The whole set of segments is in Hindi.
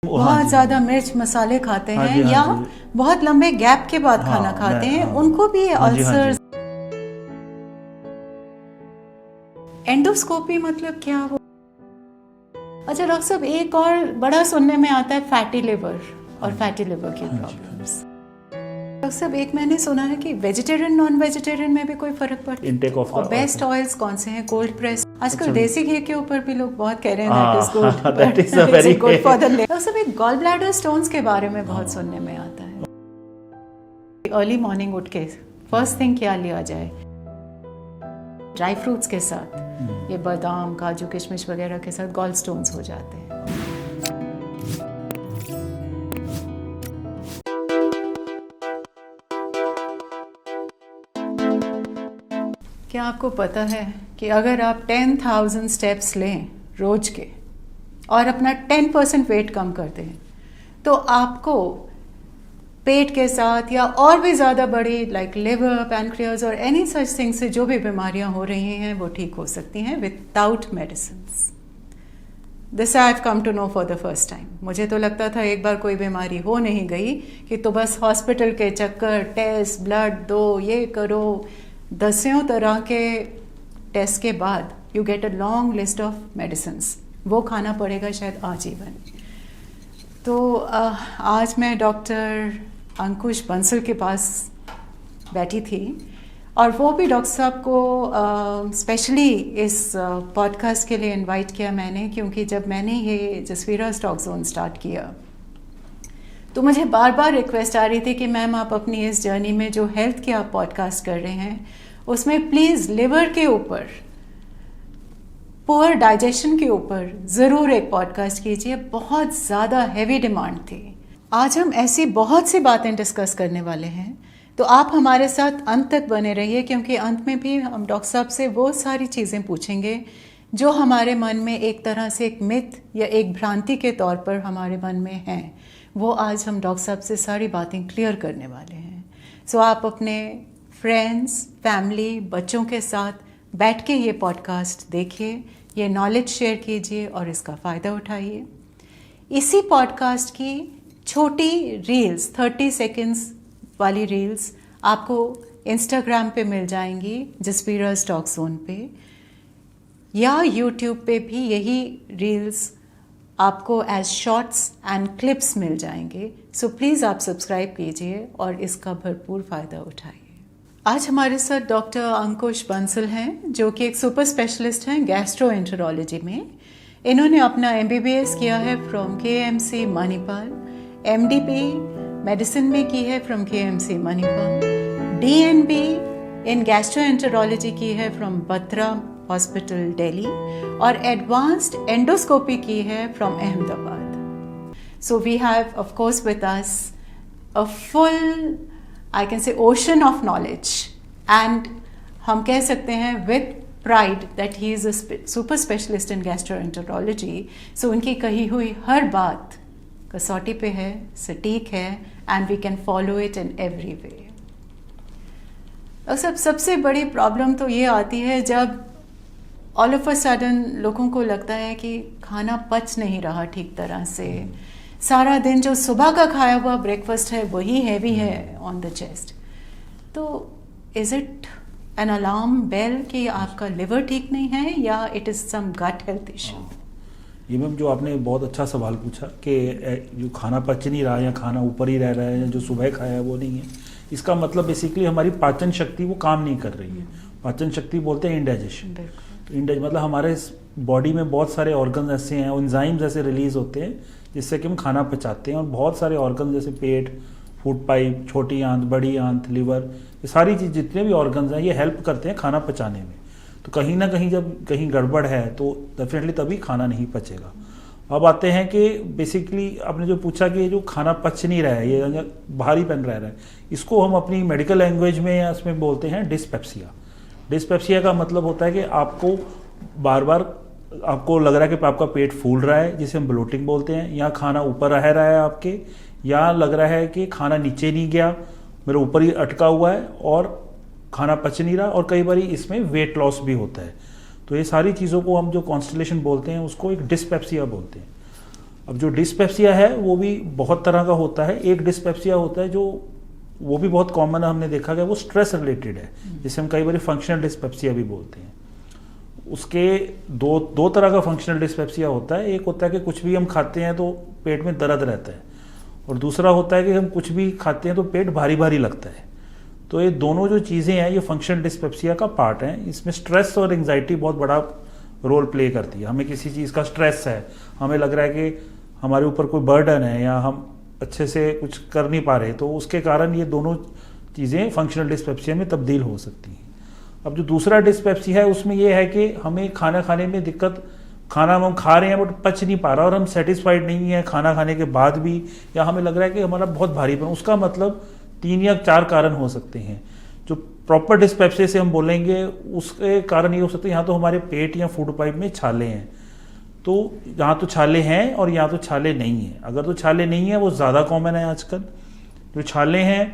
बहुत ज़्यादा मिर्च मसाले खाते हैं या बहुत लंबे गैप के बाद खाना खाते हैं, उनको भी अल्सर। एंडोस्कोपी मतलब क्या हो? अच्छा डॉक्टर साहब, एक और बड़ा सुनने में आता है फैटी लिवर और फैटी लिवर की प्रॉब्लम्स। डॉक्टर साहब, एक मैंने सुना है कि वेजिटेरियन नॉन वेजिटेरियन में भी कोई फर्क पड़ता है? इंटेक ऑफ और बेस्ट ऑयल्स कौन से हैं? Cold press. आजकल देसी घी के ऊपर भी लोग बहुत कह रहे हैं that is good, that is a very good for the liver. Doctor साहब, एक गॉल ब्लैडर स्टोन्स के बारे में बहुत सुनने में आता है। अर्ली मॉर्निंग उठ के फर्स्ट थिंग क्या लिया जाए? ड्राई फ्रूट्स के साथ ये बादाम काजू किशमिश वगैरह के साथ गॉल स्टोन्स हो जाते हैं। क्या आपको पता है कि अगर आप 10,000 स्टेप्स लें रोज के और अपना 10% वेट कम करते हैं तो आपको पेट के साथ या और भी ज़्यादा बड़ी लाइक लिवर पैनक्रियाज और एनी सच थिंग से जो भी बीमारियां हो रही हैं वो ठीक हो सकती हैं without medicines. This I have come to know for the first time. मुझे तो लगता था एक बार कोई बीमारी हो नहीं गई कि तो बस हॉस्पिटल के चक्कर, टेस्ट, ब्लड दो, ये करो, दसियों तरह के टेस्ट के बाद you get a long list of medicines, वो खाना पड़ेगा शायद आजीवन। तो आज मैं डॉक्टर अंकुश बंसल के पास बैठी थी और वो भी डॉक्टर साहब को स्पेशली इस पॉडकास्ट के लिए इनवाइट किया मैंने, क्योंकि जब मैंने ये जसवीरा स्टॉक जोन स्टार्ट किया तो मुझे बार बार रिक्वेस्ट आ रही थी कि मैम आप अपनी इस जर्नी में जो हेल्थ के आप पॉडकास्ट कर रहे हैं उसमें प्लीज़ लिवर के ऊपर, पुअर डाइजेशन के ऊपर ज़रूर एक पॉडकास्ट कीजिए। बहुत ज़्यादा हैवी डिमांड थी। आज हम ऐसी बहुत सी बातें डिस्कस करने वाले हैं, तो आप हमारे साथ अंत तक बने रहिए, क्योंकि अंत में भी हम डॉक्टर साहब से वो सारी चीज़ें पूछेंगे जो हमारे मन में एक तरह से एक मिथ या एक भ्रांति के तौर पर हमारे मन में हैं। वो आज हम डॉक्टर साहब से सारी बातें क्लियर करने वाले हैं। सो आप अपने फ्रेंड्स, फैमिली, बच्चों के साथ बैठ के ये पॉडकास्ट देखिए, ये नॉलेज शेयर कीजिए और इसका फ़ायदा उठाइए। इसी पॉडकास्ट की छोटी रील्स, 30 सेकेंड्स वाली रील्स आपको इंस्टाग्राम पे मिल जाएंगी, जसवीरा स्टॉक जोन पे, या यूट्यूब पे भी यही रील्स आपको एज शॉर्ट्स एंड क्लिप्स मिल जाएंगे। सो प्लीज़ आप सब्सक्राइब कीजिए और इसका भरपूर फ़ायदा उठाइए। आज हमारे साथ डॉक्टर अंकुश बंसल हैं, जो कि एक सुपर स्पेशलिस्ट हैं गैस्ट्रोएंटेरोलॉजी में। इन्होंने अपना MBBS किया है from KMC Manipal, MDP medicine में की है from KMC Manipal, DNB in gastroenterology की है फ्रॉम बत्रा हॉस्पिटल दिल्ली, और एडवांस्ड एंडोस्कोपी की है from Ahmedabad. So we have of course with us a full I can say ocean of knowledge, and हम कह सकते हैं with pride that he is a super specialist in gastroenterology. So उनकी कही हुई हर बात कसौटी पे है, सटीक है, and we can follow it in every way. और सबसे बड़ी प्रॉब्लम तो ये आती है जब all of a sudden लोगों को लगता है कि खाना पच नहीं रहा ठीक तरह से। सारा दिन जो सुबह का खाया हुआ ब्रेकफास्ट है वही हैवी है ऑन द चेस्ट। तो is it an alarm bell कि आपका लिवर ठीक नहीं है, या it is some gut health issue? ये मैम जो आपने बहुत अच्छा सवाल पूछा कि जो खाना पच नहीं रहा है या खाना ऊपर ही रह रहा है या जो सुबह खाया है वो नहीं है, इसका मतलब बेसिकली हमारी पाचन शक्ति वो काम नहीं कर रही है। पाचन शक्ति बोलते हैं इंडाइजेशन। मतलब हमारे बॉडी में बहुत सारे ऑर्गन ऐसे हैं, एंजाइम्स ऐसे रिलीज होते हैं जिससे कि हम खाना पचाते हैं, और बहुत सारे ऑर्गन जैसे पेट, फूड पाइप, छोटी आंत, बड़ी आंत, लिवर, ये सारी चीज़ जितने भी ऑर्गन्स हैं ये हेल्प करते हैं खाना पचाने में। तो कहीं ना कहीं जब कहीं गड़बड़ है तो डेफिनेटली तभी खाना नहीं पचेगा। अब आते हैं कि बेसिकली आपने जो पूछा कि जो खाना पच नहीं रहा है, ये भारी पन रह रहा है, इसको हम अपनी मेडिकल लैंग्वेज में या उसमें बोलते हैं डिस्पेप्सिया। डिस्पेप्सिया का मतलब होता है कि आपको बार बार आपको लग रहा है कि आपका पेट फूल रहा है, जिसे हम ब्लोटिंग बोलते हैं, या खाना ऊपर रह रहा है आपके, या लग रहा है कि खाना नीचे नहीं गया, मेरे ऊपर ही अटका हुआ है और खाना पच नहीं रहा, और कई बार इसमें वेट लॉस भी होता है। तो ये सारी चीज़ों को हम जो कॉन्स्टलेशन बोलते हैं उसको एक डिस्पेप्सिया बोलते हैं। अब जो डिस्पेप्सिया है वो भी बहुत तरह का होता है। एक डिस्पेप्सिया होता है जो वो भी बहुत कॉमन है, हमने देखा गया, वो स्ट्रेस रिलेटेड है, जिसे हम कई बार फंक्शनल डिस्पेप्सिया भी बोलते हैं। उसके दो तरह का फंक्शनल डिस्पेप्सिया होता है। एक होता है कि कुछ भी हम खाते हैं तो पेट में दर्द रहता है, और दूसरा होता है कि हम कुछ भी खाते हैं तो पेट भारी भारी लगता है। तो ये दोनों जो चीज़ें हैं ये फंक्शनल डिस्पेप्सिया का पार्ट हैं। इसमें स्ट्रेस और एंग्जाइटी बहुत बड़ा रोल प्ले करती है। हमें किसी चीज़ का स्ट्रेस है, हमें लग रहा है कि हमारे ऊपर कोई बर्डन है या हम अच्छे से कुछ कर नहीं पा रहे, तो उसके कारण ये दोनों चीज़ें फंक्शनल डिस्पेप्सिया में तब्दील हो सकती हैं। अब जो दूसरा डिस्पेप्सिया है उसमें यह है कि हमें खाना खाने में दिक्कत, खाना हम खा रहे हैं बट पच नहीं पा रहा और हम सेटिस्फाइड नहीं है खाना खाने के बाद भी, या हमें लग रहा है कि हमारा बहुत भारीपन। उसका मतलब 3 या 4 कारण हो सकते हैं। जो प्रॉपर डिस्पेप्सिया से हम बोलेंगे उसके कारण ये हो सकते हैं, यहाँ तो हमारे पेट या फूड पाइप में छाले हैं, तो यहाँ तो छाले हैं और यहाँ तो छाले नहीं हैं। अगर तो छाले नहीं है वो ज़्यादा कॉमन है आजकल। जो छाले हैं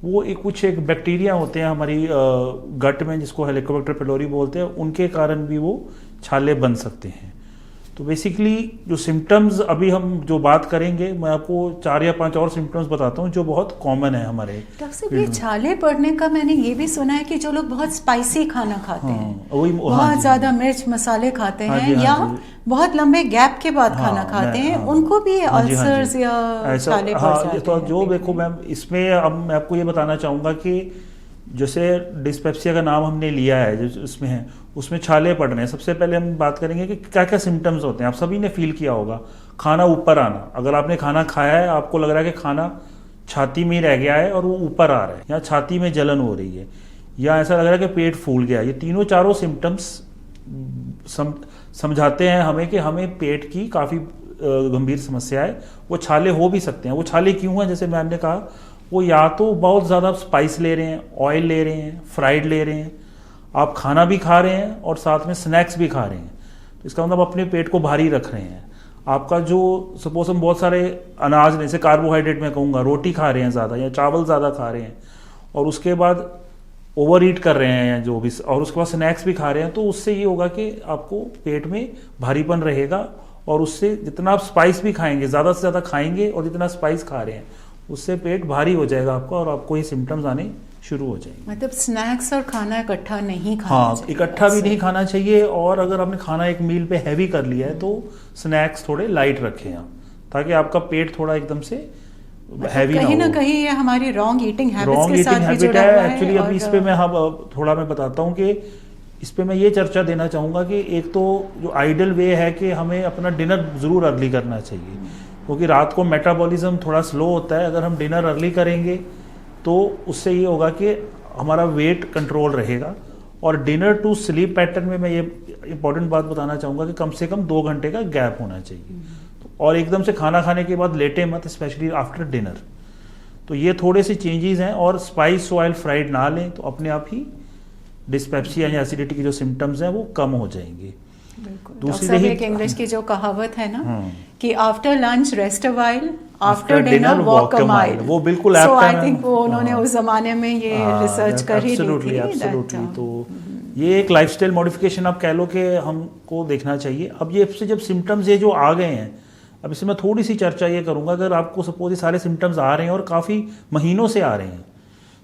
वो कुछ एक बैक्टीरिया होते हैं हमारी गट में, जिसको हेलिकोबैक्टर पिलोरी बोलते हैं, उनके कारण भी वो छाले बन सकते हैं। तो बेसिकली जो सिम्टम्स अभी हम जो बात करेंगे, मैं आपको 4 या 5 और सिम्टम्स बताता हूँ जो बहुत कॉमन है हमारे। डॉक्टर साहब, ये छाले पड़ने का मैंने ये भी सुना है कि जो लोग बहुत स्पाइसी खाना खाते हैं, बहुत ज्यादा मिर्च मसाले खाते हैं, या बहुत लंबे गैप के बाद खाना खाते हैं, उनको भी अल्सर्स या छाले पड़ जाते हैं। तो जो देखो मैम, इसमें अब मैं आपको ये बताना चाहूँगा कि जैसे डिस्पेप्सिया का नाम हमने लिया है, जो इसमें है उसमें छाले पड़ रहे हैं। सबसे पहले हम बात करेंगे कि क्या क्या सिम्टम्स होते हैं। आप सभी ने फील किया होगा खाना ऊपर आना। अगर आपने खाना खाया है, आपको लग रहा है कि खाना छाती में रह गया है और वो ऊपर आ रहा है, या छाती में जलन हो रही है, या ऐसा लग रहा है कि पेट फूल गया। ये तीनों चारों सिम्टम्स समझाते हैं हमें कि हमें पेट की काफ़ी गंभीर समस्या है। वो छाले हो भी सकते हैं। वो छाले क्यों हैं? जैसे मैम ने कहा, वो या तो बहुत ज़्यादा स्पाइस ले रहे हैं, ऑयल ले रहे हैं, फ्राइड ले रहे हैं, आप खाना भी खा रहे हैं और साथ में स्नैक्स भी खा रहे हैं, तो इसका मतलब अपने पेट को भारी रख रहे हैं। आपका जो सपोज हम बहुत सारे अनाज, जैसे कार्बोहाइड्रेट में कहूँगा, रोटी खा रहे हैं ज़्यादा या चावल ज़्यादा खा रहे हैं, और उसके बाद ओवर ईट कर रहे हैं जो भी, और उसके बाद स्नैक्स भी खा रहे हैं, तो उससे ये होगा कि आपको पेट में भारीपन रहेगा। और उससे जितना आप स्पाइस भी खाएंगे, ज़्यादा से ज़्यादा खाएंगे और जितना स्पाइस खा रहे हैं, उससे पेट भारी हो जाएगा आपका और आपको ये सिम्टम्स आने शुरू हो जाएंगे। मतलब स्नैक्स और खाना इकट्ठा नहीं खाना चाहिए। इकट्ठा भी नहीं खाना चाहिए, और अगर आपने खाना एक मील पे हैवी कर लिया है तो स्नैक्स थोड़े लाइट रखें आप, ताकि आपका पेट थोड़ा एकदम से हैवी ना हो। कहीं ना कहीं ये हमारी रॉन्ग ईटिंग हैबिट्स के साथ भी जुड़ा हुआ है। एक्चुअली अभी इस पे मैं थोड़ा मैं बताता हूँ कि इस पे मैं ये चर्चा देना चाहूँगा कि एक तो जो आइडियल वे है कि हमें अपना डिनर ज़रूर अर्ली करना चाहिए, क्योंकि रात को मेटाबॉलिज्म थोड़ा स्लो होता है। अगर हम डिनर अर्ली करेंगे तो उससे ये होगा कि हमारा वेट कंट्रोल रहेगा। और डिनर टू स्लीप पैटर्न में मैं ये इंपॉर्टेंट बात बताना चाहूँगा कि कम से कम 2 घंटे का गैप होना चाहिए, और एकदम से खाना खाने के बाद लेटे मत, स्पेशली आफ्टर डिनर। तो ये थोड़े से चेंजेस हैं, और स्पाइस ऑयल फ्राइड ना लें तो अपने आप ही डिस्पेप्सिया या एसिडिटी के जो सिम्टम्स हैं वो कम हो जाएंगे। दूसरी एक इंग्लिश की जो कहावत है ना कि after lunch rest a while, after dinner walk a mile, वो बिल्कुल सो आई थिंक वो उन्होंने उस जमाने में ये रिसर्च कर ही ली थी। एब्सोल्युटली। तो ये एक लाइफस्टाइल मॉडिफिकेशन आप कह लो कि हमको देखना चाहिए। अब ये जब सिम्टम्स ये जो आ गए हैं, अब इसमें मैं थोड़ी सी चर्चा ये करूंगा। अगर आपको सपोज ये सारे सिम्टम्स आ रहे हैं और काफ़ी महीनों से आ रहे हैं,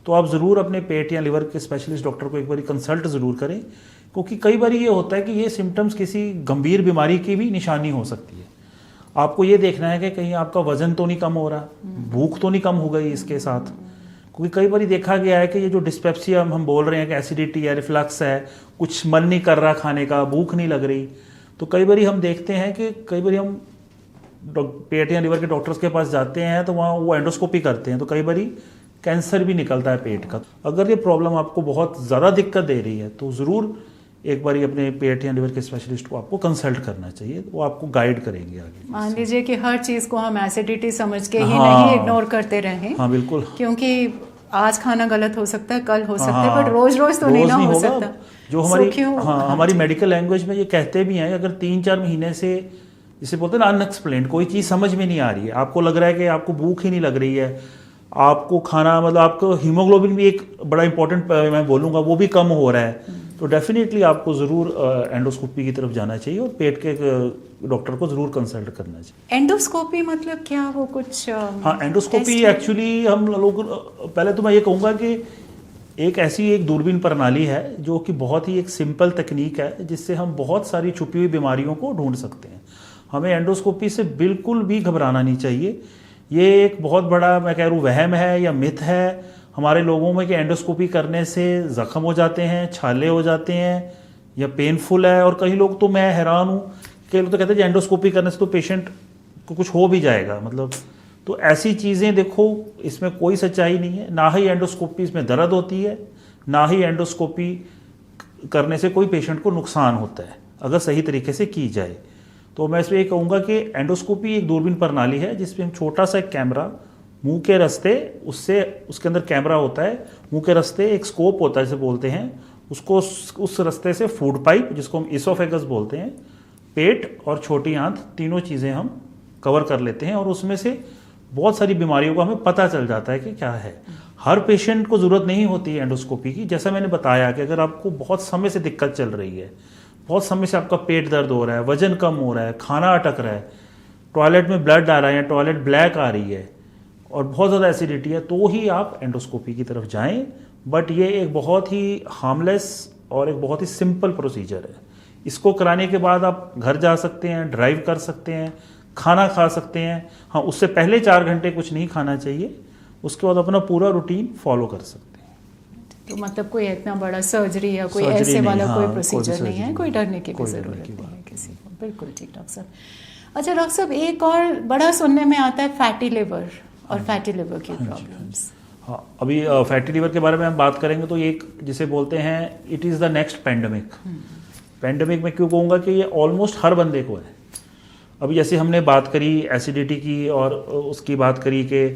तो आप ज़रूर अपने पेट या लिवर के स्पेशलिस्ट डॉक्टर को एक बार कंसल्ट ज़रूर करें, क्योंकि कई बार ये होता है कि ये सिम्टम्स किसी गंभीर बीमारी की भी निशानी हो सकती है। आपको ये देखना है कि कहीं आपका वजन तो नहीं कम हो रहा, भूख तो नहीं कम हो गई इसके साथ, क्योंकि कई बार देखा गया है कि ये जो डिस्पेप्सिया हम बोल रहे हैं कि एसिडिटी है, रिफ्लक्स है, कुछ मन नहीं कर रहा खाने का, भूख नहीं लग रही, तो कई बार हम देखते हैं कि कई बार हम पेट या लिवर के डॉक्टर्स के पास जाते हैं तो वहाँ वो एंडोस्कोपी करते हैं, तो कई बार कैंसर भी निकलता है पेट का। अगर ये प्रॉब्लम आपको बहुत ज़्यादा दिक्कत दे रही है तो ज़रूर एक बार अपने पेट या लिवर के स्पेशलिस्ट को आपको कंसल्ट करना चाहिए, वो आपको गाइड करेंगे आगे। मान लीजिए कि हर चीज़ को हम एसिडिटी समझ के ही नहीं इग्नोर करते रहें। हाँ बिल्कुल, क्योंकि आज खाना गलत हो सकता है, कल हो सकता है, बट रोज रोज तो नहीं ना हो सकता। जो हमारी मेडिकल लैंग्वेज में ये कहते भी हैं, अगर 3-4 महीने से, जिसे बोलते हैं ना अनएक्सप्लेन्ड, कोई चीज़ समझ में नहीं आ रही है, आपको लग रहा है कि आपको भूख ही नहीं लग रही है, आपको खाना मतलब आपको हीमोग्लोबिन भी एक बड़ा इंपॉर्टेंट मैं बोलूँगा वो भी कम हो रहा है, तो डेफिनेटली आपको ज़रूर एंडोस्कोपी की तरफ जाना चाहिए और पेट के डॉक्टर को ज़रूर कंसल्ट करना चाहिए। एंडोस्कोपी मतलब क्या, वो कुछ हाँ, एंडोस्कोपी एक्चुअली हम लोग, पहले तो मैं ये कहूँगा कि एक दूरबीन प्रणाली है जो कि बहुत ही एक सिंपल तकनीक है जिससे हम बहुत सारी छुपी हुई बीमारियों को ढूंढ सकते हैं। हमें एंडोस्कोपी से बिल्कुल भी घबराना नहीं चाहिए। ये एक बहुत बड़ा, मैं कह रहा हूँ, वहम है या मिथ है हमारे लोगों में कि एंडोस्कोपी करने से जख्म हो जाते हैं, छाले हो जाते हैं या पेनफुल है। और कई लोग तो, मैं हैरान हूँ, कई लोग तो कहते हैं कि एंडोस्कोपी करने से तो पेशेंट को कुछ हो भी जाएगा, मतलब। तो ऐसी चीज़ें देखो, इसमें कोई सच्चाई नहीं है। ना ही एंडोस्कोपी इसमें दर्द होती है, ना ही एंडोस्कोपी करने से कोई पेशेंट को नुकसान होता है अगर सही तरीके से की जाए। तो मैं इसमें ये कहूँगा कि एंडोस्कोपी एक दूरबीन प्रणाली है जिसमें हम छोटा सा एक कैमरा मुंह के रास्ते, उसके अंदर कैमरा होता है, मुंह के रास्ते एक स्कोप होता है जिसे बोलते हैं, उसको उस रास्ते से फूड पाइप, जिसको हम इसोफेगस बोलते हैं, पेट और छोटी आंत, तीनों चीज़ें हम कवर कर लेते हैं और उसमें से बहुत सारी बीमारियों का हमें पता चल जाता है कि क्या है। हर पेशेंट को ज़रूरत नहीं होती है एंडोस्कोपी की। जैसा मैंने बताया कि अगर आपको बहुत समय से दिक्कत चल रही है, बहुत समय से आपका पेट दर्द हो रहा है, वजन कम हो रहा है, खाना अटक रहा है, टॉयलेट में ब्लड आ रहा है या टॉयलेट ब्लैक आ रही है और बहुत ज़्यादा एसिडिटी है, तो ही आप एंडोस्कोपी की तरफ जाएं। बट ये एक बहुत ही हार्मलेस और एक बहुत ही सिंपल प्रोसीजर है। इसको कराने के बाद आप घर जा सकते हैं, ड्राइव कर सकते हैं, खाना खा सकते हैं। हाँ, उससे पहले 4 घंटे कुछ नहीं खाना चाहिए, उसके बाद अपना पूरा रूटीन फॉलो कर सकते हैं। तो मतलब कोई इतना बड़ा सर्जरी या कोई ऐसे वाला कोई प्रोसीजर नहीं है, कोई डरने की भी ज़रूरत नहीं है किसी को। बिल्कुल ठीक डॉक्टर साहब। अच्छा डॉक्टर साहब, एक और बड़ा सुनने में आता है फैटी लिवर और फैटी लिवर की प्रॉब्लम्स। हाँ, अभी फैटी लिवर के बारे में हम बात करेंगे तो एक जिसे बोलते हैं it is the next pandemic. Pandemic में क्यों कहूँगा कि ये ऑलमोस्ट हर बंदे को है। अभी जैसे हमने बात करी एसिडिटी की और उसकी बात करी कि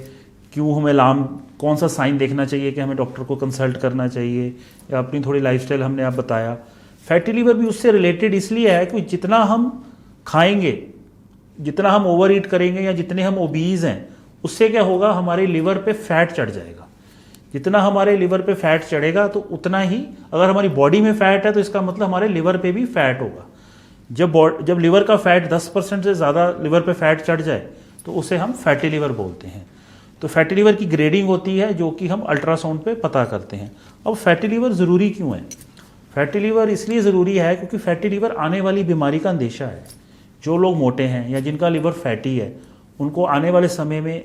क्यों हमें कौन सा साइन देखना चाहिए कि हमें डॉक्टर को कंसल्ट करना चाहिए, या अपनी थोड़ी लाइफस्टाइल हमने आप बताया। फैटी लिवर भी उससे रिलेटेड इसलिए है कि जितना हम खाएंगे, जितना हम ओवर ईट करेंगे या जितने हम ओबीज हैं, उससे क्या होगा, हमारे लिवर पे फैट चढ़ जाएगा। जितना हमारे लिवर पे फैट चढ़ेगा तो उतना ही, अगर हमारी बॉडी में फैट है तो इसका मतलब हमारे लिवर पे भी फैट होगा। जब लिवर का फैट 10% से ज़्यादा लिवर पे फैट चढ़ जाए तो उसे हम फैटी लिवर बोलते हैं। तो फैटी लिवर की ग्रेडिंग होती है जो कि हम अल्ट्रासाउंड पे पता करते हैं। अब फैटी लिवर ज़रूरी क्यों है? फैटी लिवर इसलिए ज़रूरी है क्योंकि फैटी लिवर आने वाली बीमारी का अंदेशा है। जो लोग मोटे हैं या जिनका लिवर फैटी है, उनको आने वाले समय में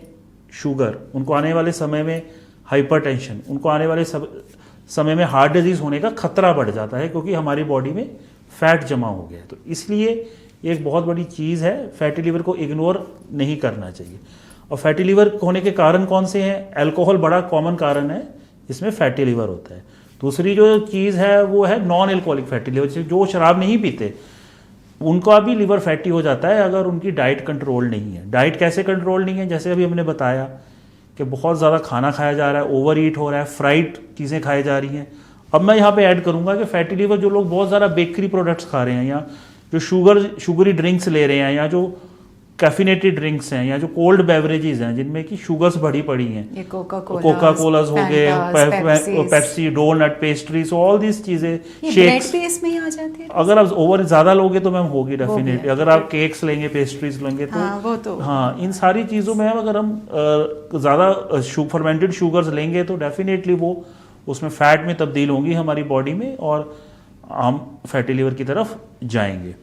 शुगर, उनको आने वाले समय में हाइपरटेंशन, उनको आने वाले समय में हार्ट डिजीज़ होने का खतरा बढ़ जाता है, क्योंकि हमारी बॉडी में फैट जमा हो गया है। तो इसलिए एक बहुत बड़ी चीज़ है, फैटी लिवर को इग्नोर नहीं करना चाहिए। और फैटी लिवर होने के कारण कौन से हैं? अल्कोहल बड़ा कॉमन कारण है इसमें फैटी लिवर होता है। दूसरी जो चीज़ है वो है नॉन एल्कोहलिक फैटी लिवर, जो शराब नहीं पीते उनका भी लिवर फैटी हो जाता है अगर उनकी डाइट कंट्रोल नहीं है। डाइट कैसे कंट्रोल नहीं है? जैसे अभी हमने बताया कि बहुत ज़्यादा खाना खाया जा रहा है, ओवर ईट हो रहा है, फ्राइड चीज़ें खाई जा रही हैं। अब मैं यहाँ पे ऐड करूँगा कि फैटी लिवर जो लोग बहुत ज़्यादा बेकरी प्रोडक्ट्स खा रहे हैं, या जो शुगरी ड्रिंक्स ले रहे हैं, या जो कैफिनेटेड ड्रिंक्स हैं, या जो कोल्ड बेवरेजेस हैं जिनमें कि शुगर्स बढ़ी पड़ी हैं, कोका कोलास हो गए, Pepsi, donut, pastries, all this चीज़ें, शेक्स भी इसमें ही आ जाती है। अगर आप ओवर ज़्यादा लोगे तो मैम होगी डेफिनेटली। अगर आप केक्स लेंगे, पेस्ट्रीज लेंगे तो हाँ, इन सारी चीज़ों में अगर हम ज़्यादा फर्मेंटेड शुगर्स लेंगे तो डेफिनेटली वो उसमें फैट में तब्दील होंगी हमारी बॉडी में और हम फैटी लिवर की तरफ जाएंगे।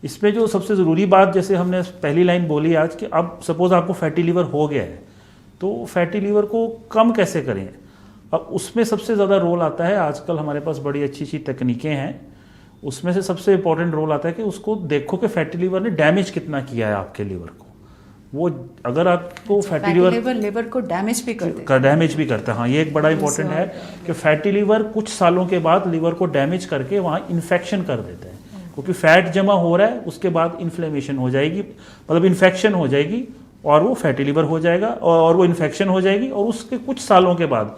इसमें जो सबसे ज़रूरी बात, जैसे हमने पहली लाइन बोली आज, कि अब सपोज आपको फैटी लिवर हो गया है तो फैटी लिवर को कम कैसे करें? अब उसमें सबसे ज़्यादा रोल आता है, आजकल हमारे पास बड़ी अच्छी अच्छी तकनीकें हैं, उसमें से सबसे इंपॉर्टेंट रोल आता है कि उसको देखो कि फैटी लिवर ने डैमेज कितना किया है आपके लिवर को। वो अगर आपको फैटी लिवर को डैमेज भी करता है। हाँ, ये एक बड़ा इंपॉर्टेंट है कि फैटी लिवर कुछ सालों के बाद लिवर को डैमेज करके वहाँ इन्फेक्शन कर देता है, क्योंकि फैट जमा हो रहा है, उसके बाद इन्फ्लेमेशन हो जाएगी, मतलब इन्फेक्शन हो जाएगी और वो फैटी लिवर हो जाएगा और वो इन्फेक्शन हो जाएगी, और उसके कुछ सालों के बाद,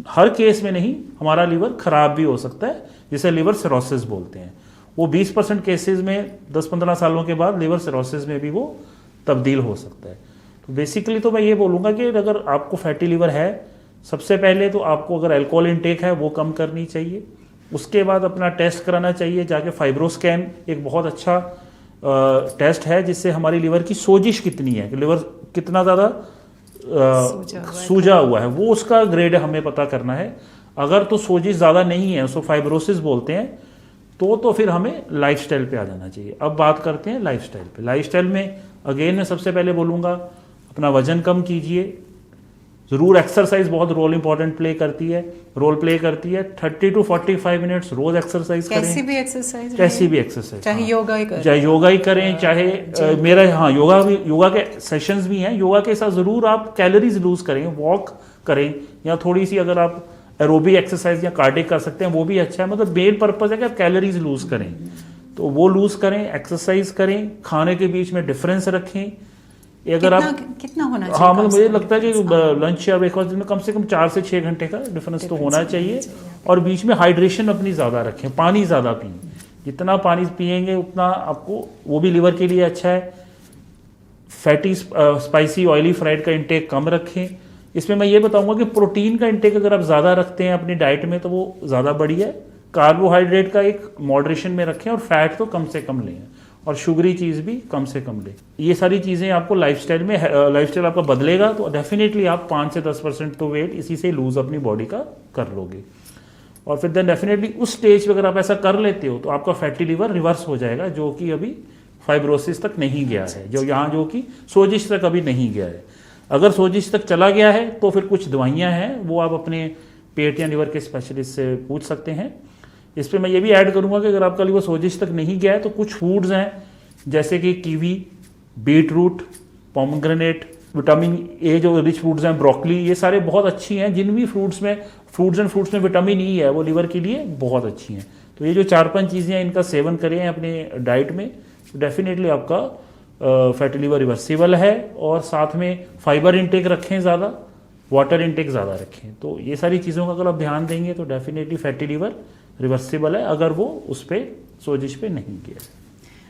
हर केस में नहीं, हमारा लिवर खराब भी हो सकता है, जिसे लिवर सिरोसिस बोलते हैं। वो 20% केसेस में 10-15 सालों के बाद लिवर सिरोसिस में भी वो तब्दील हो सकता है। तो बेसिकली तो मैं ये बोलूँगा कि अगर आपको फैटी लिवर है, सबसे पहले तो आपको अगर अल्कोहल इनटेक है वो कम करनी चाहिए, उसके बाद अपना टेस्ट कराना चाहिए जाके। फाइब्रोस्कैन एक बहुत अच्छा टेस्ट है जिससे हमारी लिवर की सोजिश कितनी है, लिवर कितना ज़्यादा सूजा हुआ है, वो उसका ग्रेड हमें पता करना है। अगर तो सोजिश ज़्यादा नहीं है, उसको फाइब्रोसिस बोलते हैं, तो फिर हमें लाइफस्टाइल पे आ जाना चाहिए। अब बात करते हैं लाइफस्टाइल पे। लाइफस्टाइल में अगेन मैं सबसे पहले बोलूँगा अपना वजन कम कीजिए। ज़रूर एक्सरसाइज बहुत रोल इंपॉर्टेंट प्ले करती है, 30 to 45 मिनट्स रोज एक्सरसाइज करें। कैसी भी एक्सरसाइज, चाहे योगा ही करें, चाहे मेरा योगा के सेशंस भी हैं। योगा के साथ ज़रूर आप कैलोरीज लूज करें, वॉक करें, या थोड़ी सी अगर आप एरोबिक एक्सरसाइज या कार्डिक कर सकते हैं वो भी अच्छा है। मतलब मेन पर्पज है कि आप कैलोरीज लूज करें, तो वो लूज करें, एक्सरसाइज करें, खाने के बीच में डिफरेंस रखें। अगर कितना होना चाहिए? हाँ, मतलब मुझे लगता है कि लंच या ब्रेकफास्ट में कम से कम 4 से 6 घंटे का डिफरेंस तो होना चाहिए। और बीच में हाइड्रेशन अपनी ज़्यादा रखें, पानी ज़्यादा पिए। जितना पानी पिएंगे उतना आपको, वो भी लिवर के लिए अच्छा है। फैटी, स्पाइसी, ऑयली, फ्राइड का इंटेक कम रखें। इसमें मैं ये बताऊंगा कि प्रोटीन का इंटेक अगर आप ज़्यादा रखते हैं अपनी डाइट में तो वो ज़्यादा बढ़िया है। कार्बोहाइड्रेट का एक मॉडरेशन में रखें, और फैट तो कम से कम लें, और शुगरी चीज़ भी कम से कम लें। ये सारी चीज़ें आपको लाइफस्टाइल में, लाइफस्टाइल आपका बदलेगा तो डेफिनेटली आप 5 से 10% तो वेट इसी से लूज अपनी बॉडी का कर लोगे। और फिर देन डेफिनेटली उस स्टेज पे अगर आप ऐसा कर लेते हो तो आपका फैटी लिवर रिवर्स हो जाएगा, जो कि अभी फाइब्रोसिस तक नहीं गया है, जो कि सोजिश तक अभी नहीं गया है। अगर सोजिश तक चला गया है तो फिर कुछ दवाइयाँ हैं, वो आप अपने पेट या लिवर के स्पेशलिस्ट से पूछ सकते हैं। इस पर मैं ये भी ऐड करूंगा कि अगर आपका लिवर सोजिश तक नहीं गया है तो कुछ फूड्स हैं जैसे कि kiwi, beet root, pomegranate, vitamin A जो रिच फूड्स हैं, ब्रोकली, ये सारे बहुत अच्छी हैं। जिन भी फ्रूट्स एंड फ्रूट्स में विटामिन ई है वो लिवर के लिए बहुत अच्छी हैं। तो ये जो 4-5 चीज़ें हैं इनका सेवन करें अपने डाइट में, तो डेफिनेटली आपका फैटी लिवर रिवर्सिबल है। और साथ में फाइबर इंटेक रखें ज़्यादा, वाटर इंटेक ज़्यादा रखें। तो ये सारी चीज़ों का अगर आप ध्यान देंगे तो डेफिनेटली फैटी लिवर रिवर्सिबल है, अगर वो उस पर सोजिश पे नहीं गया।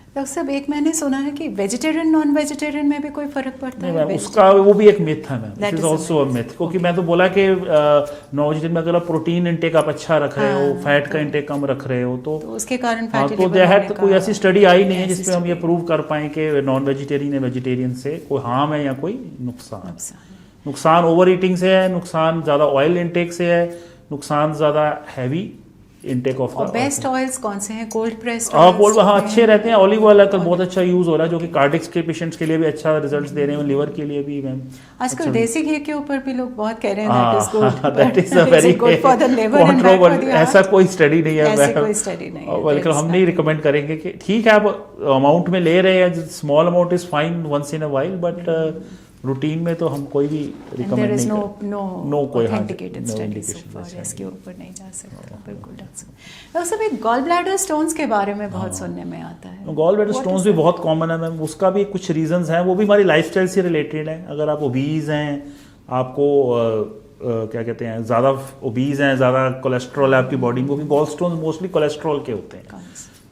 डॉक्टर साहब, एक मैंने सुना है कि वेजिटेरियन नॉन वेजिटेरियन में भी कोई फर्क पड़ता है? उसका वो भी एक मिथ है ma'am, it is also a myth. क्योंकि मैं तो बोला कि नॉन वेजिटेरियन में अगर आप प्रोटीन इंटेक आप अच्छा रख रहे हो, फैट का इंटेक कम रख रहे हो, तो उसके कारण फैटी लिवर तो कोई ऐसी स्टडी आई नहीं है जिसपे हम ये प्रूव कर पाए कि नॉन वेजिटेरियन या वेजिटेरियन से कोई हार्म है या कोई नुकसान। नुकसान ओवर ईटिंग से है, नुकसान ज्यादा ऑयल इंटेक से है, नुकसान ज्यादा हैवी इंटेक ऑफ। और बेस्ट ऑयल्स कौन से हैं? Cold pressed? हाँ, अच्छे रहते हैं। ऑलिव ऑयल आजकल बहुत अच्छा यूज हो रहा है, जो कि कार्डिक्स के पेशेंट्स के लिए भी अच्छा रिजल्ट्स दे रहे हैं, लिवर के लिए भी मैम। आजकल देसी घी के ऊपर भी लोग बहुत कह रहे हैं that is a very controversial. ऐसा कोई स्टडी नहीं है, बल्कि हम नहीं रिकमेंड करेंगे कि ठीक है आप अमाउंट में ले रहे हैं, small amount is fine once in a while, but routine में तो हम कोई भी रिकमेंड नहीं करते। नो कोई ऑथेंटिकेटेड स्टडीज इसके ऊपर नहीं जा सकता। बिल्कुल डॉक्टर साहब, एक गॉल ब्लैडर स्टोन्स के बारे में बहुत सुनने में आता है। गॉल ब्लैडर स्टोन्स भी बहुत कॉमन है मैम, उसका भी कुछ रीजंस हैं, वो भी हमारी लाइफस्टाइल से रिलेटेड है। अगर आप ओबीज हैं, आपको क्या कहते हैं, ज़्यादा ओबीज हैं, ज़्यादा कोलेस्ट्रॉल है आपकी बॉडी में, वो भी गॉल स्टोन्स मोस्टली कोलेस्ट्रॉल के होते हैं।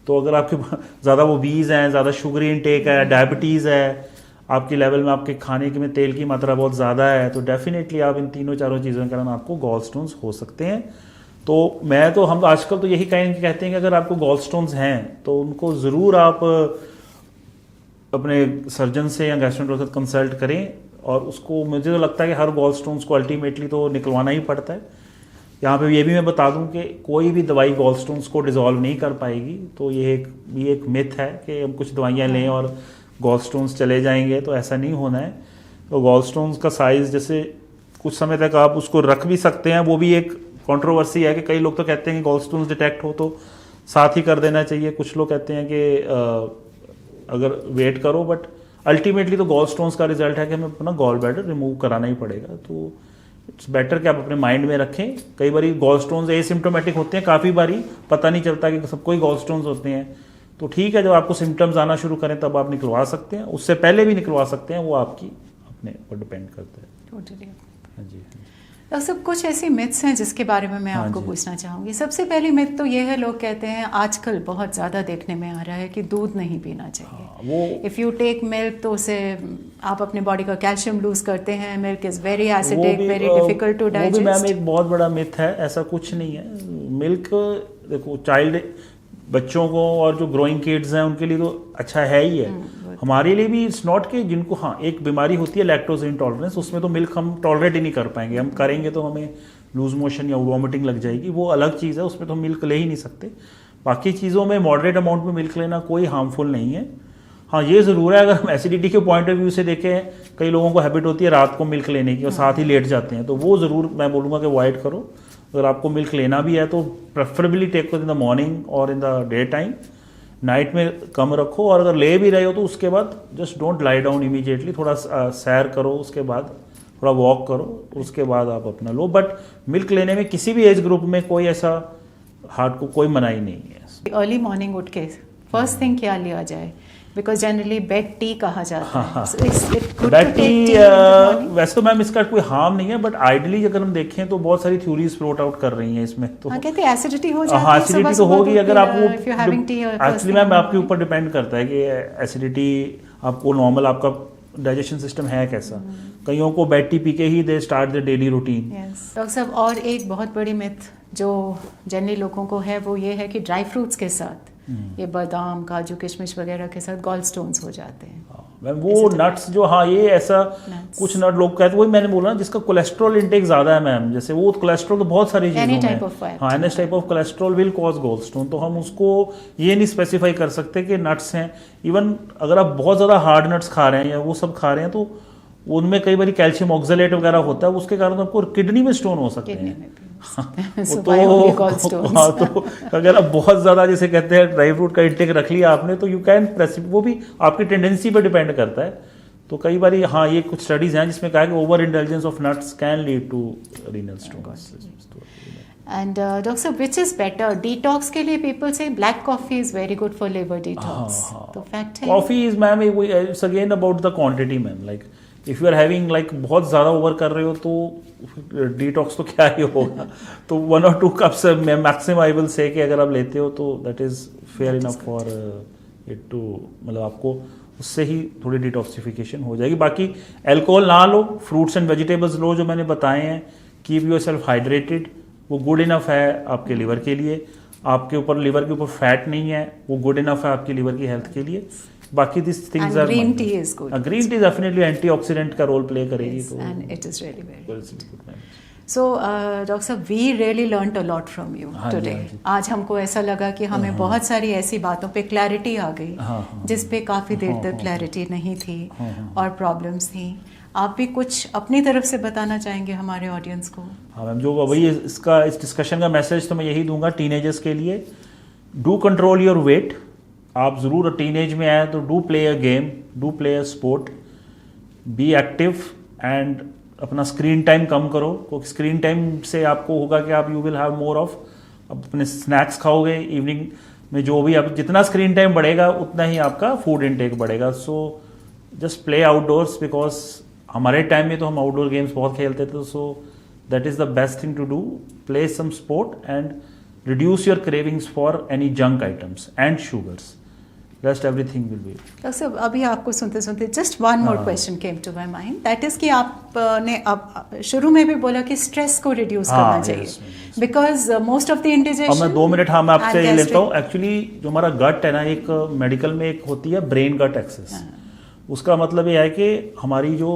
तो अगर आपके ज़्यादा ओबीज हैं, ज़्यादा शुगरी इंटेक है, डायबिटीज़ है, आपके लेवल में आपके खाने के में तेल की मात्रा बहुत ज़्यादा है, तो डेफिनेटली आप इन 3-4 चीज़ों के कारण आपको गॉल स्टोन्स हो सकते हैं। तो हम आजकल तो यही कहते हैं कि अगर आपको गॉल स्टोन्स हैं तो उनको ज़रूर आप अपने सर्जन से या गैस्ट्रोएंटरोलॉजिस्ट से कंसल्ट करें। और उसको, मुझे तो लगता है कि हर गॉल स्टोन्स को अल्टीमेटली तो निकलवाना ही पड़ता है। यहाँ पे ये भी मैं बता दूं कि कोई भी दवाई गॉल स्टोन्स को डिसॉल्व नहीं कर पाएगी। तो ये एक मिथ है कि हम कुछ दवाइयाँ लें और गॉल स्टोन्स चले जाएंगे, तो ऐसा नहीं होना है। तो गॉल स्टोन्स का साइज़ जैसे कुछ समय तक आप उसको रख भी सकते हैं, वो भी एक कंट्रोवर्सी है कि कई लोग तो कहते हैं कि गॉल स्टोन्स डिटेक्ट हो तो साथ ही कर देना चाहिए। कुछ लोग कहते हैं कि अगर वेट करो, बट अल्टीमेटली तो गॉल स्टोन्स का रिजल्ट है कि हमें अपना गॉल ब्लैडर रिमूव कराना ही पड़ेगा। तो इट्स बेटर कि आप अपने माइंड में रखें। कई बार गॉल स्टोन्स एसिम्प्टोमेटिक होते हैं, काफ़ी बारी पता नहीं चलता कि सबको ही गॉल स्टोन्स होते हैं। तो ठीक है, जब आपको सिम्टम्स आना शुरू करें तब आप निकलवा सकते हैं, उससे पहले भी निकलवा सकते हैं, वो आपकी अपने ऊपर डिपेंड करता है। टोटली। हाँ जी। डॉक्टर साहब, कुछ ऐसी मिथ्स हैं जिसके बारे में मैं आपको पूछना चाहूँगी। सबसे पहली मिथ तो ये है, लोग कहते हैं आजकल बहुत ज़्यादा देखने में आ रहा है कि दूध नहीं पीना चाहिए। इफ़ यू टेक मिल्क तो उसे आप अपने बॉडी का कैल्शियम लूज करते हैं। Milk is very acidic, very difficult to digest. वो भी मैम एक बहुत बड़ा मिथ है, ऐसा कुछ नहीं है। मिल्क देखो चाइल्ड बच्चों को और जो ग्रोइंग किड्स हैं उनके लिए तो अच्छा है ही है। हमारे लिए भी इट्स नॉट कि जिनको हाँ एक बीमारी होती है लैक्टोज इंटॉलरेंस, उसमें तो मिल्क हम टॉलरेट ही नहीं कर पाएंगे, हम करेंगे तो हमें लूज मोशन या वॉमिटिंग लग जाएगी, वो अलग चीज़ है, उसमें तो हम मिल्क ले ही नहीं सकते। बाकी चीज़ों में मॉडरेट अमाउंट में मिल्क लेना कोई हार्मफुल नहीं है। हाँ ये ज़रूर है, अगर हम एसिडिटी के पॉइंट ऑफ व्यू से देखें, कई लोगों को हैबिट होती है रात को मिल्क लेने की और साथ ही लेट जाते हैं, तो वो ज़रूर मैं बोलूँगा कि अवॉइड करो। अगर आपको मिल्क लेना भी है तो preferably take in the morning और in the day time, night में कम रखो। और अगर ले भी रहे हो तो उसके बाद just don't lie down immediately, थोड़ा सैर करो, उसके बाद थोड़ा वॉक करो, उसके बाद आप अपना लो। बट मिल्क लेने में किसी भी एज ग्रुप में कोई ऐसा हार्ट को कोई मनाही नहीं है। अर्ली मॉर्निंग उठ के फर्स्ट थिंग क्या लिया जाए, बिकॉज जनरली बेड टी कहा जाता है। बेड टी वैसे तो मैम इसका कोई हार्म नहीं है, बट आइडली अगर हम देखें तो बहुत सारी थ्योरीज फ्लोट आउट कर रही हैं इसमें। तो कहते हैं एसिडिटी हो जाती है। हाँ एसिडिटी तो होगी अगर आपको, एक्चुअली एक्चुअली मैम आपके ऊपर डिपेंड करता है कि एसिडिटी आपको नॉर्मल आपका डाइजेशन सिस्टम है कैसा। कईयों को बेड टी पी के ही they start the daily routine. Doctor साहब, और एक बहुत बड़ी मिथ जो जनरली लोगों को है वो ये है कि ड्राई फ्रूट्स के साथ ये बादाम काजू किशमिश वगैरह के साथ गॉल स्टोन्स हो जाते हैं। मैम वो नट्स जो, हाँ ये ऐसा कुछ नट लोग कहते हैं, वही मैंने बोला ना, जिसका कोलेस्ट्रॉल इंटेक ज्यादा है मैम, जैसे वो कोलेस्ट्रॉल तो बहुत सारी चीजों में, हाँ any type of cholesterol will cause gall stone, तो हम उसको ये नहीं स्पेसिफाई कर सकते कि नट्स हैं। इवन अगर आप बहुत ज्यादा हार्ड नट्स खा रहे हैं या वो सब खा रहे हैं तो उनमें कई बार कैल्शियम ऑक्सलेट वगैरह होता है, उसके कारण आपको किडनी में स्टोन हो सकते हैं। तो अगर आप बहुत ज्यादा जैसे कहते हैं ड्राई फ्रूट का इंटेक रख लिया आपने तो यू कैन प्रेसिपिटेट, वो भी आपकी टेंडेंसी पे डिपेंड करता है। तो कई बार हाँ ये कुछ स्टडीज हैं जिसमें कहा है कि over intelligence of nuts can lead to renal stones. And doctor साहब, व्हिच इज बेटर डिटॉक्स के लिए? पीपल से black coffee is very good for liver detox, तो फैक्ट है? Coffee is ma'am it's again about the quantity ma'am, like if you are having like बहुत ज़्यादा ओवर कर रहे हो तो डिटॉक्स तो क्या ही होगा। तो 1 or 2 cups maximum I will say कि अगर आप लेते हो तो that is fair enough for it too, मतलब आपको उससे ही थोड़ी डिटॉक्सिफिकेशन हो जाएगी। बाकी अल्कोहल ना लो, फ्रूट्स एंड वेजिटेबल्स लो जो मैंने बताए हैं, कीप योर सेल्फ हाइड्रेटेड, वो गुड इनफ है आपके लिवर के लिए। आपके ऊपर लिवर के ऊपर फैट नहीं है, वो गुड इनफ है आपकी लिवर की हेल्थ के लिए। बाकी this things are, green tea is good, green tea definitely antioxidant का रोल प्ले करेगी, तो and it is really very good. So doctor साहब, we really learned a lot from you today. आज हमको ऐसा लगा कि हमें बहुत सारी ऐसी बातों पे क्लैरिटी आ गई जिस पे काफ़ी देर तक क्लैरिटी नहीं थी और प्रॉब्लम्स थी। आप भी कुछ अपनी तरफ से बताना चाहेंगे हमारे ऑडियंस को? हाँ मैम, जो वही इस डिस्कशन का मैसेज तो मैं यही दूंगा टीनेजर्स के लिए, डू कंट्रोल योर वेट। आप ज़रूर टीनेज में आए तो do play a game, do play a sport, be active and अपना स्क्रीन टाइम कम करो, क्योंकि स्क्रीन टाइम से आपको होगा कि आप you will have more of, अपने स्नैक्स खाओगे इवनिंग में, जो भी आप जितना स्क्रीन टाइम बढ़ेगा उतना ही आपका फूड इनटेक बढ़ेगा। So just play outdoors, because हमारे टाइम में तो हम आउटडोर गेम्स बहुत खेलते थे, so that is the best thing to do, play some sport and reduce your cravings for any junk items and sugars, rest everything will be. Doctor साहब, अभी आपको सुनते सुनते just one more question came to my mind, that is कि आपने अब शुरू में भी बोला कि स्ट्रेस को रिड्यूस करना चाहिए, because most of the indigestion. मैं 2 मिनट मैं आपसे ये लेता हूँ। एक्चुअली जो हमारा गट है ना, एक मेडिकल में एक होती है ब्रेन गट एक्सेस। उसका मतलब ये है कि हमारी जो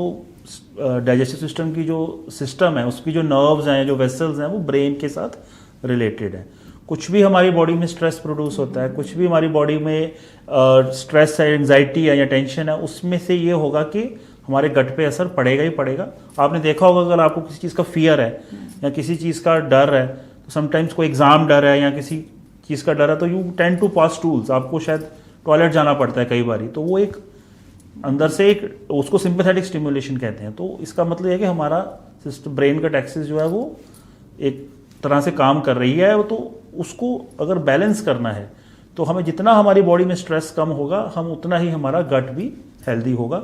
डाइजेस्टिव सिस्टम की जो सिस्टम है, उसकी जो नर्व्स हैं, जो वेसल्स हैं, वो ब्रेन के साथ रिलेटेड है। कुछ भी हमारी बॉडी में स्ट्रेस प्रोड्यूस होता है, कुछ भी हमारी बॉडी में स्ट्रेस है, एंजाइटी है या टेंशन है, उसमें से ये होगा कि हमारे गट पे असर पड़ेगा ही पड़ेगा। आपने देखा होगा अगर आपको किसी चीज़ का फियर है या किसी चीज़ का डर है, तो समटाइम्स कोई एग्जाम डर है या किसी चीज़ का डर है, तो you tend to pass stools, आपको शायद टॉयलेट जाना पड़ता है कई बारी, तो वो एक अंदर से एक उसको सिंपैथेटिक स्टिमुलेशन कहते हैं। तो इसका मतलब है कि हमारा सिस्टम ब्रेन का एक्सिस जो है वो एक तरह से काम कर रही है, तो उसको अगर बैलेंस करना है तो हमें जितना हमारी बॉडी में स्ट्रेस कम होगा, हम उतना ही हमारा गट भी हेल्दी होगा।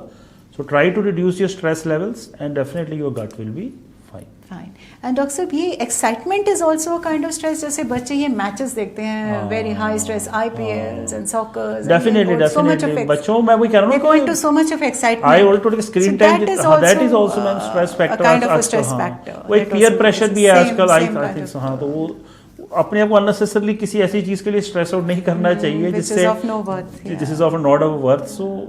So try to reduce your stress levels and definitely your gut will be fine. And doctor साहब, ये excitement is also a kind of stress, जैसे बच्चे ये मैचेस देखते हैं, very high stress IPLs and soccers, definitely बच्चों में वही कह रहा हूं, going to so much of excitement. I also to screen time, that is also ma'am stress factor, kind of stress factor. वो एक पीयर प्रेशर भी है आजकल, आई थिंक। हां, तो वो अपने आप को अननेसेसरली किसी ऐसी चीज के लिए स्ट्रेस आउट नहीं करना चाहिए जिससे this is of not of worth. So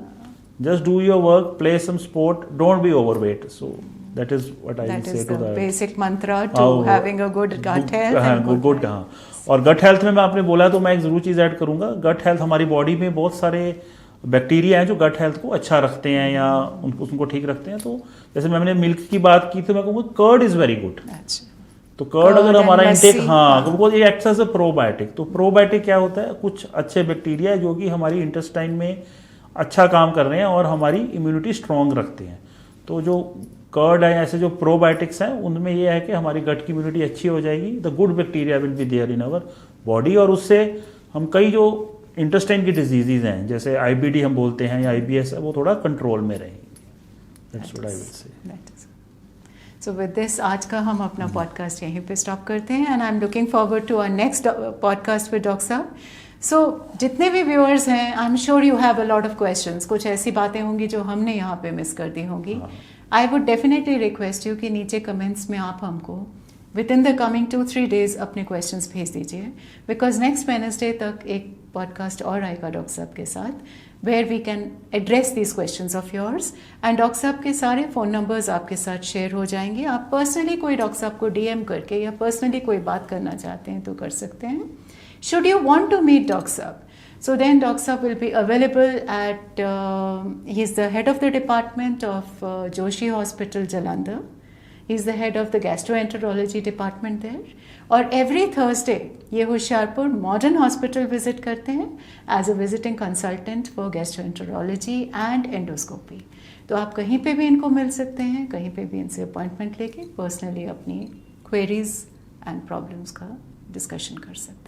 just do your work, play some sport, don't be overweight. So that is what I will say to the basic mantra to having a good gut health and good. और गट हेल्थ में मैं आपने बोला तो मैं एक जरूर चीज ऐड करूंगा. गट हेल्थ, हमारी बॉडी में बहुत सारे बैक्टीरिया हैं जो गट हेल्थ को अच्छा रखते हैं या उनको ठीक रखते हैं. तो जैसे मैंने मिल्क की बात की तो मैं कहूँगा कर्ड इज वेरी गुड. तो कर्ड अगर हमारा इंटेक, बिकॉज ये एक्ट्स एज अ प्रोबायोटिक. तो प्रोबायोटिक क्या होता है, कुछ अच्छे बैक्टीरिया जो कि हमारी इंटेस्टाइन में अच्छा काम कर रहे हैं और हमारी इम्यूनिटी स्ट्रांग रखते हैं. तो जो कर्ड है, ऐसे जो प्रोबायोटिक्स हैं, उनमें ये है कि हमारी गट की इम्यूनिटी अच्छी हो जाएगी. The good bacteria will be there in our body, और उससे हम कई जो इंटेस्टाइन की डिजीजेज हैं जैसे IBD हम बोलते हैं या IBS है, वो थोड़ा कंट्रोल में रहेंगी. दैट्स व्हाट आई विल से. सो विद दिस आज का हम अपना पॉडकास्ट यहीं पे स्टॉप करते हैं and I am looking forward to our next podcast with doctor साहब. सो जितने भी व्यूअर्स हैं, I am sure you have a lot of questions. कुछ ऐसी बातें होंगी जो हमने यहाँ पे मिस कर दी होंगी. I would definitely request you कि नीचे कमेंट्स में आप हमको with in the coming 2-3 days अपने क्वेश्चंस भेज दीजिए, बिकॉज नेक्स्ट वेडनेसडे तक एक पॉडकास्ट और आएगा डॉक्टर साहब के साथ where we can address these questions of yours. And doctor साहब के सारे फ़ोन नंबर्स आपके साथ शेयर हो जाएंगे. आप पर्सनली कोई डॉक्टर साहब को DM करके या पर्सनली कोई बात करना चाहते हैं तो कर सकते हैं. Should you want to meet doctor साहब, so then Dr. Saab will be available at, he's the head of the department of Joshi Hospital, Jalandhar. He's the head of the gastroenterology department there. और every Thursday ये होशियारपुर मॉडर्न हॉस्पिटल विजिट करते हैं as a visiting consultant for gastroenterology and endoscopy. तो आप कहीं पे भी इनको मिल सकते हैं, कहीं पे भी इनसे अपॉइंटमेंट लेके पर्सनली अपनी क्वेरीज एंड प्रॉब्लम्स का डिस्कशन कर सकते हैं.